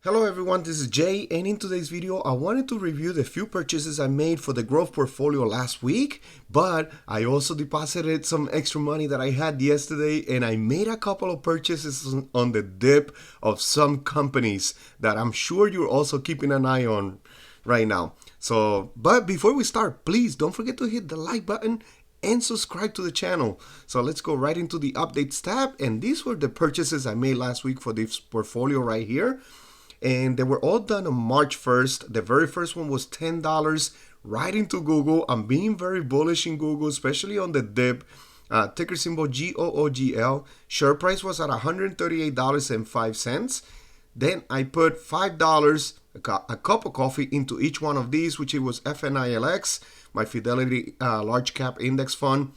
Hello everyone, this is Jay, and in today's video I wanted to review the few purchases I made for the growth portfolio last week, but I also deposited some extra money that I had yesterday, and I made a couple of purchases on the dip of some companies that I'm sure you're also keeping an eye on right now. But before we start, please don't forget to hit the like button and subscribe to the channel. So let's go right into the updates tab, and these were the purchases I made last week for this portfolio right here, and they were all done on March 1st. The very first one was $10 right into Google. I'm being very bullish in Google, especially on the dip. Ticker symbol GOOGL. Share price was at $138.05. Then I put $5, a cup of coffee, into each one of these, which it was FNILX, my Fidelity Large Cap Index Fund.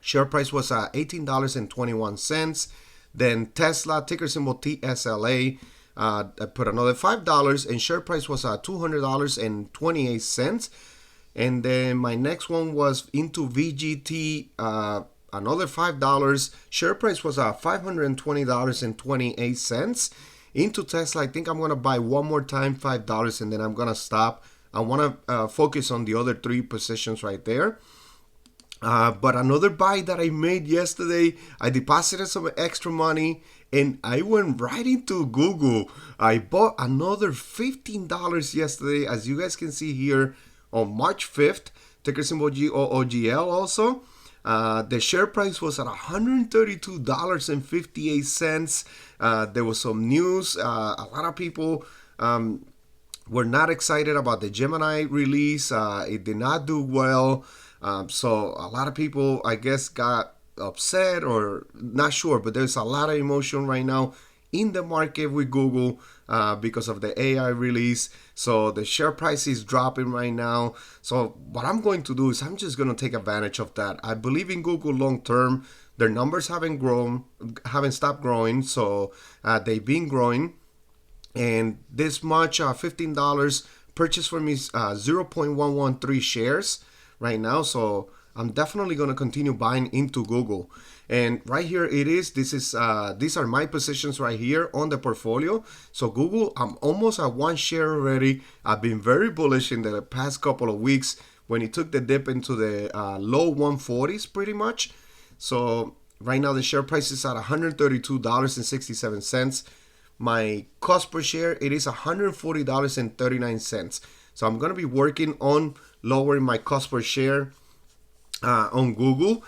Share price was at $18.21. Then Tesla, ticker symbol TSLA. I put another $5, and share price was at $200.28. And then my next one was into VGT, another $5. Share price was at $520.28. Into Tesla, I think I'm gonna buy one more time, $5, and then I'm gonna stop. I want to focus on the other three positions right there. But another buy that I made yesterday, I deposited some extra money and I went right into Google. I bought another $15 yesterday, as you guys can see here on March 5th, ticker symbol GOOGL also. The share price was at $132.58. There was some news. A lot of people were not excited about the Gemini release. It did not do well. So a lot of people, I guess, got upset or not sure, but there's a lot of emotion right now in the market with Google because of the AI release. So the share price is dropping right now. So what I'm going to do is I'm just going to take advantage of that. I believe in Google long term. Their numbers haven't stopped growing. So they've been growing. And this much, $15 purchase for me is 0.113 shares right now. So I'm definitely going to continue buying into Google. And right here it is. These are my positions right here on the portfolio. So Google, I'm almost at one share already. I've been very bullish in the past couple of weeks when it took the dip into the low 140s pretty much. So right now the share price is at $132.67. My cost per share, it is $140.39. So I'm going to be working on lowering my cost per share on Google.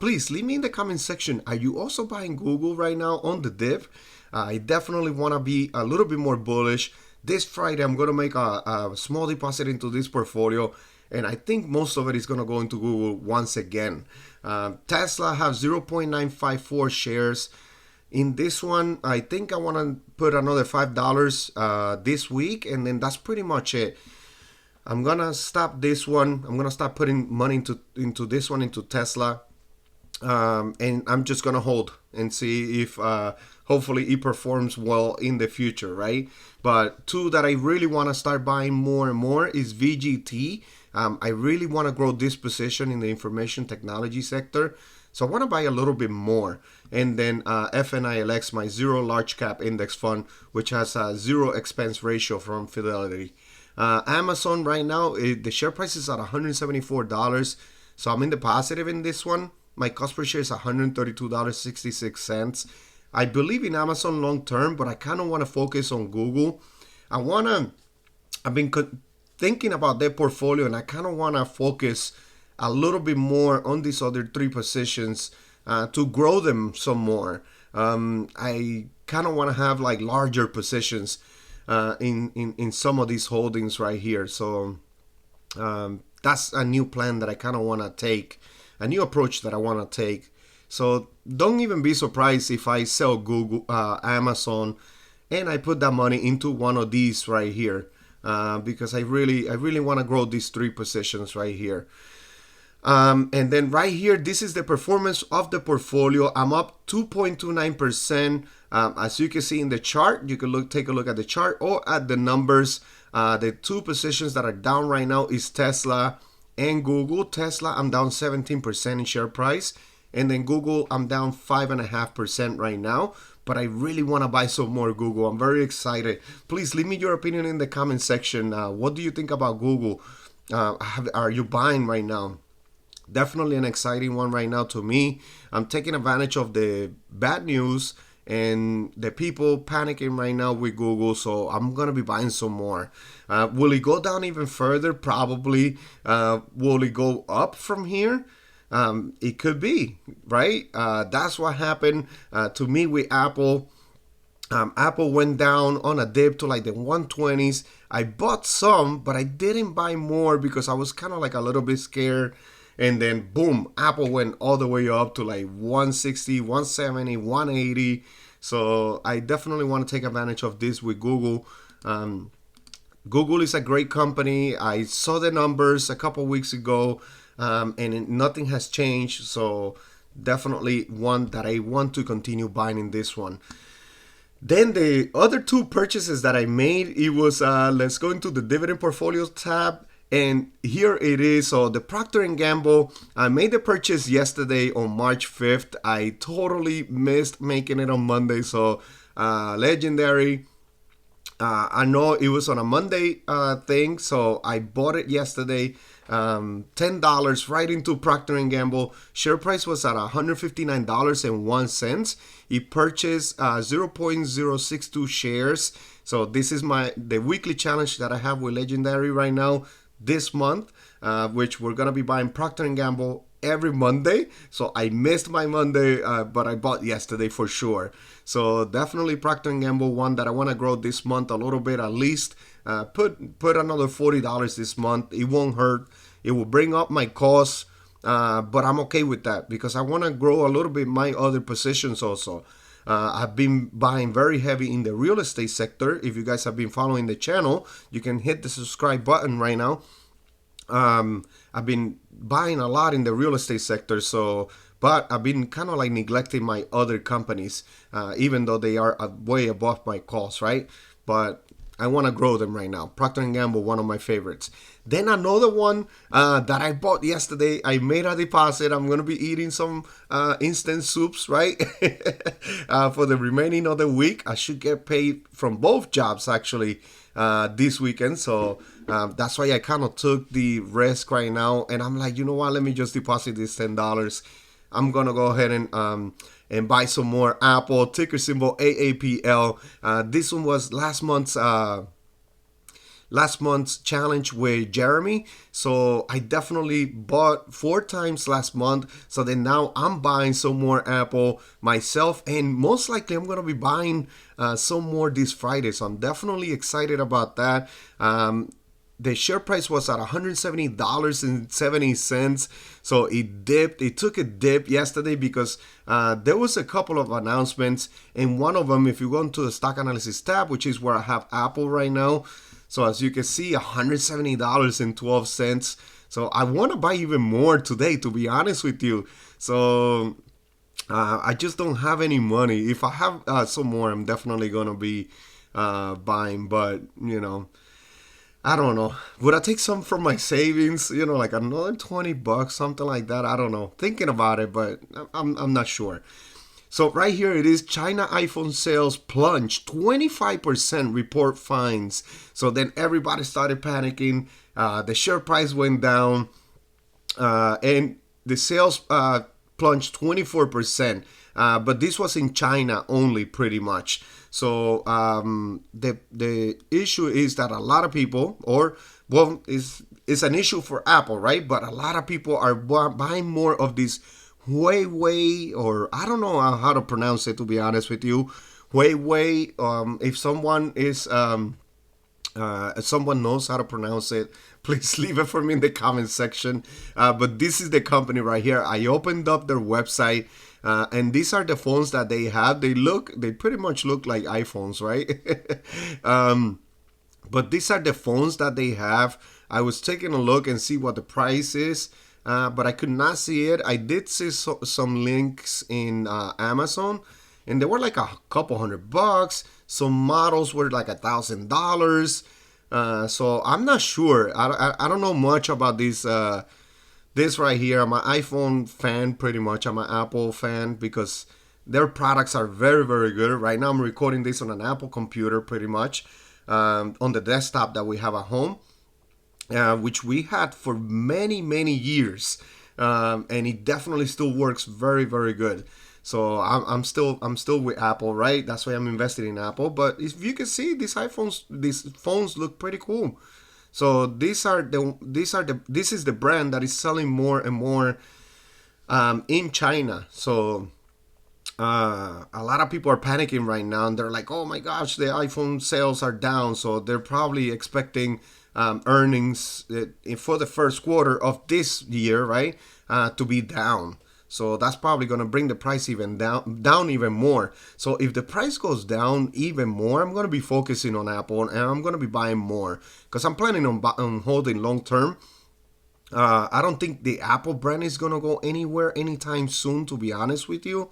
Please leave me in the comment section. Are you also buying Google right now on the dip? I definitely want to be a little bit more bullish. This Friday, I'm going to make a small deposit into this portfolio, and I think most of it is going to go into Google once again. Tesla have 0.954 shares. In this one, I think I want to put another $5 this week, and then that's pretty much it. I'm gonna stop this one. I'm gonna stop putting money into this one, into Tesla, and I'm just gonna hold and see if hopefully it performs well in the future, right? But two that I really want to start buying more and more is VGT. I really want to grow this position in the information technology sector, so I want to buy a little bit more. And then FNILX, my zero large cap index fund, which has a zero expense ratio from Fidelity. Amazon right now, the share price is at $174, so I'm in the positive in this one. My cost per share is $132.66. I believe in Amazon long term, but I kind of want to focus on Google. I've been thinking about their portfolio, and I kind of want to focus a little bit more on these other three positions to grow them some more. I kind of want to have like larger positions in some of these holdings right here. So that's a new plan that I kind of want to take, a new approach that I want to take. So don't even be surprised if I sell Google, Amazon, and I put that money into one of these right here, because I really want to grow these three positions right here. And then right here, this is the performance of the portfolio. I'm up 2.29%. As you can see in the chart, you can take a look at the chart or at the numbers. The two positions that are down right now is Tesla and Google. Tesla, I'm down 17% in share price, And then Google, I'm down 5.5% right now. But I really want to buy some more Google. I'm very excited. Please leave me your opinion in the comment section. What do you think about Google? Are you buying right now? Definitely an exciting one right now to me. I'm taking advantage of the bad news and the people panicking right now with Google, so I'm gonna be buying some more. Will it go down even further? Probably. Will it go up from here? It could be, right? That's what happened to me with Apple. Apple went down on a dip to like the 120s. I bought some, but I didn't buy more because I was kind of like a little bit scared. And then boom, Apple went all the way up to like 160, 170, 180. So I definitely want to take advantage of this with Google. Google is a great company. I saw the numbers a couple weeks ago, nothing has changed. So definitely one that I want to continue buying in this one. Then the other two purchases that I made, it was let's go into the dividend portfolio tab. And here it is. So the Procter & Gamble, I made the purchase yesterday on March 5th. I totally missed making it on Monday. So Legendary, I know it was on a Monday thing. So I bought it yesterday. $10 right into Procter & Gamble. Share price was at $159.01. It purchased 0.062 shares. So this is the weekly challenge that I have with Legendary right now this month, which we're gonna be buying Procter & Gamble every Monday. So I missed my Monday, but I bought yesterday for sure. So definitely Procter & Gamble, one that I want to grow this month a little bit at least. Put another $40 this month. It won't hurt. It will bring up my costs, but I'm okay with that because I want to grow a little bit my other positions also. I've been buying very heavy in the real estate sector. If you guys have been following the channel, you can hit the subscribe button right now. I've been buying a lot in the real estate sector, but I've been kind of like neglecting my other companies, even though they are way above my cost, right? But I want to grow them right now. Procter & Gamble, one of my favorites. Then another one that I bought yesterday, I made a deposit. I'm going to be eating some instant soups, right? For the remaining of the week. I should get paid from both jobs, actually, this weekend. So that's why I kind of took the risk right now. And I'm like, you know what? Let me just deposit this $10. I'm going to go ahead and buy some more Apple, ticker symbol AAPL. This one was last month's challenge with Jeremy. So I definitely bought 4 times last month. So then now I'm buying some more Apple myself. And most likely I'm going to be buying some more this Friday. So I'm definitely excited about that. The share price was at $170.70. So it dipped. It took a dip yesterday because there was a couple of announcements. And one of them, if you go into the stock analysis tab, which is where I have Apple right now. So as you can see, $170.12. So I want to buy even more today, to be honest with you. So I just don't have any money. If I have some more, I'm definitely going to be buying. But, I don't know. Would I take some from my savings? Like another $20, something like that. I don't know. Thinking about it, but I'm not sure. So right here it is. China iPhone sales plunged 25%, report finds. So then everybody started panicking. The share price went down, and the sales plunged 24%. But this was in China only, pretty much. So the issue is that a lot of people, it's an issue for Apple, right? But a lot of people are buying more of these Huawei, or I don't know how to pronounce it, to be honest with you. Huawei. If someone knows how to pronounce it, please leave it for me in the comment section. But this is the company right here. I opened up their website. And these are the phones that they have. They pretty much look like iPhones, right? But these are the phones that they have. I was taking a look and see what the price is, but I could not see it. I did see some links in Amazon, and they were like a couple $100. Some models were like $1,000. So I'm not sure. I don't know much about these This right here, I'm an iPhone fan pretty much. I'm an Apple fan because their products are very, very good. Right now, I'm recording this on an Apple computer pretty much, on the desktop that we have at home, which we had for many, many years. And it definitely still works very, very good. So I'm still with Apple, right? That's why I'm invested in Apple. But if you can see, these phones look pretty cool. So this is the brand that is selling more and more in China. So a lot of people are panicking right now, and they're like, "Oh my gosh, the iPhone sales are down." So they're probably expecting earnings for the first quarter of this year, right, to be down. So that's probably going to bring the price even down even more. So if the price goes down even more, I'm going to be focusing on Apple and I'm going to be buying more because I'm planning on holding long term. I don't think the Apple brand is going to go anywhere anytime soon, to be honest with you,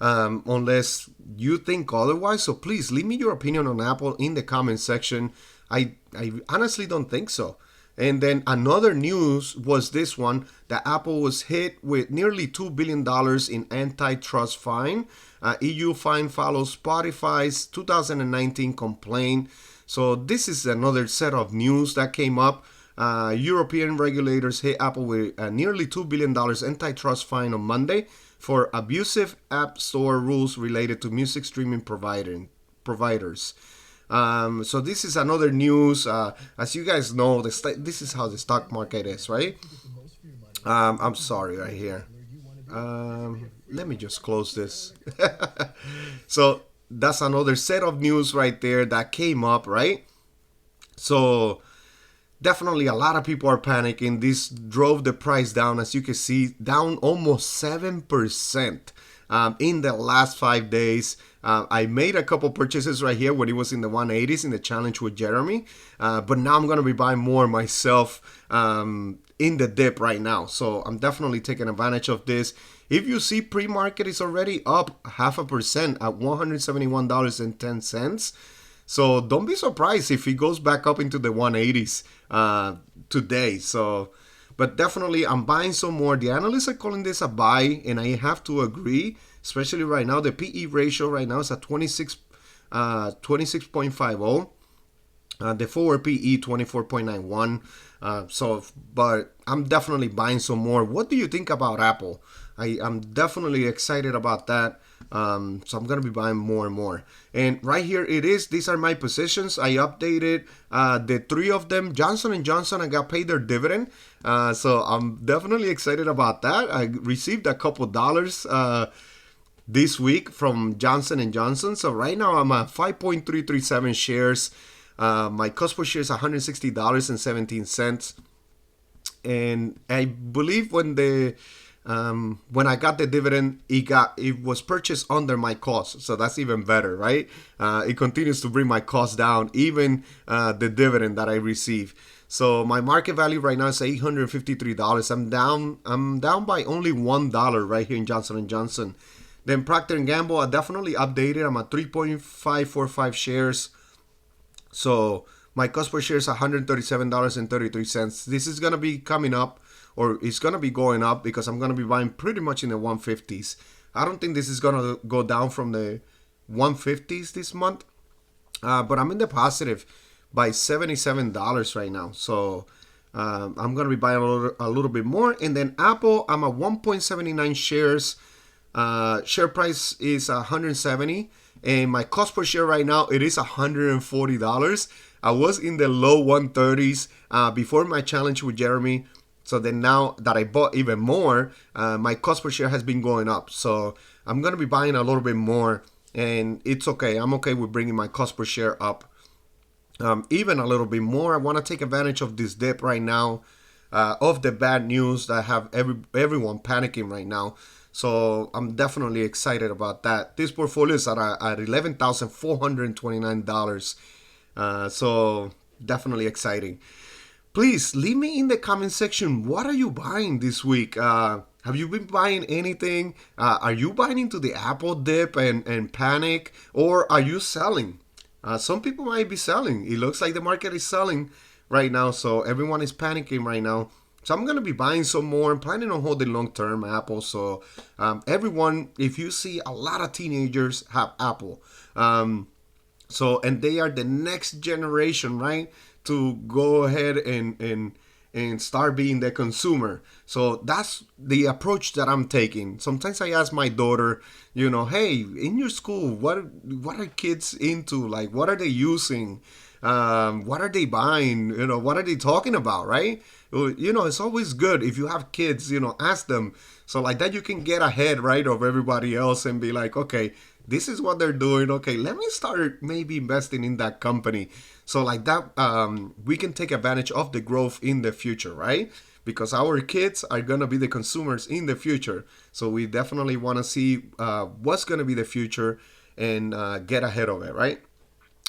unless you think otherwise. So please leave me your opinion on Apple in the comment section. I honestly don't think so. And then another news was this one, that Apple was hit with nearly $2 billion in antitrust fine. EU fine follows Spotify's 2019 complaint. So this is another set of news that came up. European regulators hit Apple with a nearly $2 billion antitrust fine on Monday for abusive app store rules related to music streaming providers. So this is another news. As you guys know, this is how the stock market is, right? I'm sorry, right here. Let me just close this. So that's another set of news right there that came up, right? So definitely a lot of people are panicking. This drove the price down, as you can see, down almost 7% in the last 5 days. I made a couple purchases right here when it was in the 180s in the challenge with Jeremy, but now I'm going to be buying more myself in the dip right now. So I'm definitely taking advantage of this. If you see, pre-market is already up 0.5% at $171.10. So don't be surprised if it goes back up into the 180s today. So, but definitely I'm buying some more. The analysts are calling this a buy, and I have to agree. Especially right now, the PE ratio right now is at 26.50. The forward PE 24.91. But I'm definitely buying some more. What do you think about Apple? I'm definitely excited about that. So I'm gonna be buying more and more. And right here it is. These are my positions. I updated the three of them. Johnson & Johnson, I got paid their dividend. So I'm definitely excited about that. I received a couple dollars this week from Johnson & Johnson. So right now I'm at 5.337 shares. My cost per share is $160.17. And I believe when I got the dividend, it was purchased under my cost, so that's even better, right? It continues to bring my cost down, even the dividend that I receive. So my market value right now is $853. I'm down by only $1 right here in Johnson & Johnson. Then Procter & Gamble, I definitely updated. I'm at 3.545 shares. So my cost per share is $137.33. This is going to be coming up, or it's going to be going up, because I'm going to be buying pretty much in the 150s. I don't think this is going to go down from the 150s this month. But I'm in the positive by $77 right now. So I'm going to be buying a little bit more. And then Apple, I'm at 1.79 shares. Share price is 170, and my cost per share right now, it is $140. I was in the low 130s before my challenge with Jeremy. So then now that I bought even more, my cost per share has been going up. So I'm going to be buying a little bit more, and it's okay. I'm okay with bringing my cost per share up even a little bit more. I want to take advantage of this dip right now, of the bad news that have everyone panicking right now. So I'm definitely excited about that. This portfolio is at $11,429. So definitely exciting. Please leave me in the comment section. What are you buying this week? Have you been buying anything? Are you buying into the Apple dip and panic? Or are you selling? Some people might be selling. It looks like the market is selling right now. So everyone is panicking right now. So I'm gonna be buying some more. I'm planning on holding long term Apple. So everyone, if you see a lot of teenagers have Apple, so and they are the next generation, right? To go ahead and start being the consumer. So that's the approach that I'm taking. Sometimes I ask my daughter, hey, in your school, what are kids into? Like, what are they using? What are they buying? What are they talking about, right? Well, it's always good if you have kids, ask them. So like that you can get ahead, right, of everybody else and be like, okay, this is what they're doing. Okay, let me start maybe investing in that company. So like that, we can take advantage of the growth in the future, right? Because our kids are gonna be the consumers in the future. So we definitely want to see what's gonna be the future and get ahead of it, right?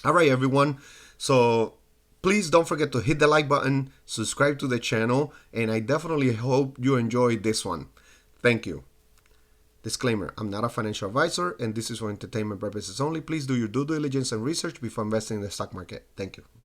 All right, everyone. So please don't forget to hit the like button, subscribe to the channel, and I definitely hope you enjoyed this one. Thank you. Disclaimer, I'm not a financial advisor and this is for entertainment purposes only. Please do your due diligence and research before investing in the stock market. Thank you.